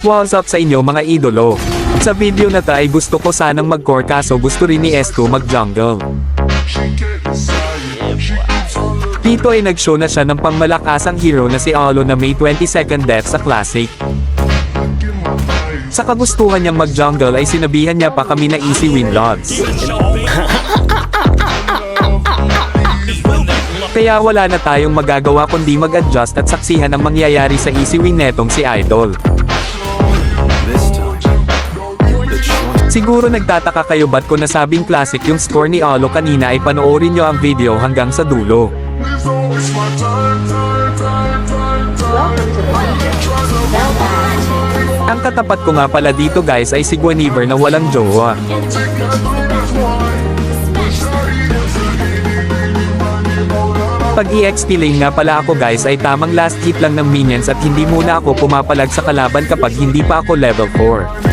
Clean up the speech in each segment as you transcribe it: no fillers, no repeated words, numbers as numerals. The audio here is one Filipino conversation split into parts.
What's up sa inyo mga idolo? Sa video na to ay gusto ko sanang mag-core kaso gusto rin ni Esko mag-jungle. Dito ay nag-show na siya ng pangmalakasang hero na si Olo na may 22nd death sa Classic. Sa kagustuhan niyang mag-jungle ay sinabihan niya pa kami na easy win lods. Kaya wala na tayong magagawa kundi mag-adjust at saksihan ang mangyayari sa easy win netong si Idol. Siguro nagtataka kayo ba't ko nasabing classic yung score ni Olo kanina ay panoorin nyo ang video hanggang sa dulo. Ang katapat ko nga pala dito guys ay si Guinevere na walang jowa. Pag EXP lane nga pala ako guys ay tamang last hit lang ng minions at hindi muna ako pumapalag sa kalaban kapag hindi pa ako level 4.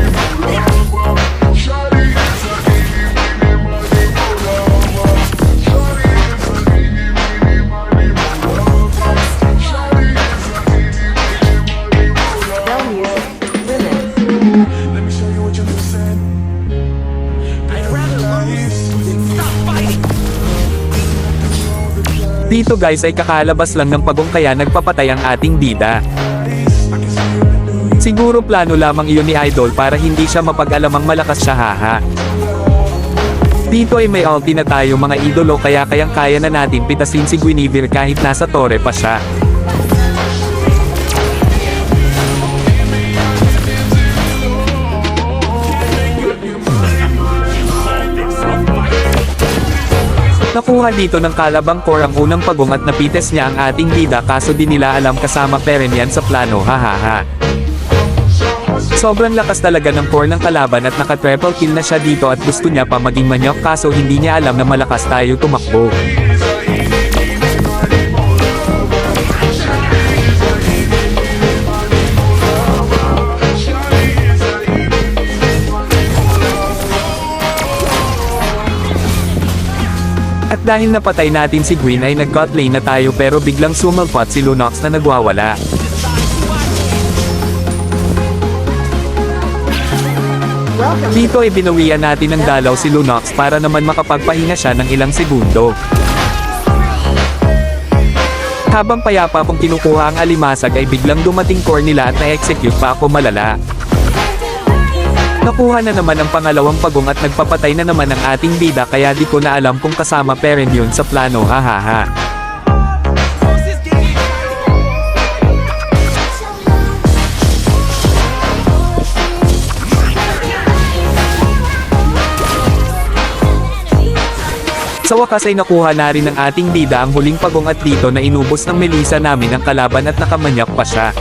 Dito guys ay kakalabas lang ng pagong kaya nagpapatay ang ating bida. Siguro plano lamang iyon ni Idol para hindi siya mapag-alamang malakas siya haha. Dito ay may ulti na tayo mga idolo kaya kayang-kaya na natin pitasin si Guinevere kahit nasa torre pa siya. Nakuha dito ng kalabang core ang unang pagong at napites niya ang ating bida kaso di nila alam kasama Peren yan sa plano hahaha. Sobrang lakas talaga ng core ng kalaban at naka-triple kill na siya dito at gusto niya pa maging manyok kaso hindi niya alam na malakas tayo tumakbo. At dahil napatay natin si Gwen ay nag-got lane na tayo pero biglang sumalpot si Lunox na nagwawala. Dito ay binawian natin ng dalaw si Lunox para naman makapagpahinga siya ng ilang segundo. Habang payapa kong kinukuha ang alimasag ay biglang dumating core nila at na-execute pa ako malala. Nakuha na naman ang pangalawang pagong at nagpapatay na naman ang ating bida kaya di ko na alam kung kasama Peren yun sa plano hahaha. Sa wakas ay nakuha na rin ng ating bida ang huling pagong at dito na inubos ng Melissa namin ang kalaban at nakamanyak pa siya.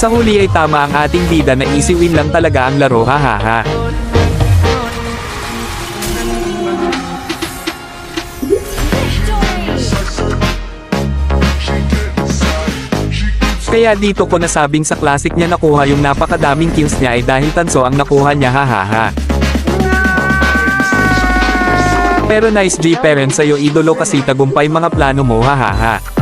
Sa huli ay tama ang ating bida na easy win lang talaga ang laro hahaha. Kaya dito ko nasabing sa classic niya nakuha yung napakadaming kills niya ay dahil tanso ang nakuha niya hahaha. Pero nice G Peren sa'yo idolo kasi tagumpay mga plano mo hahaha.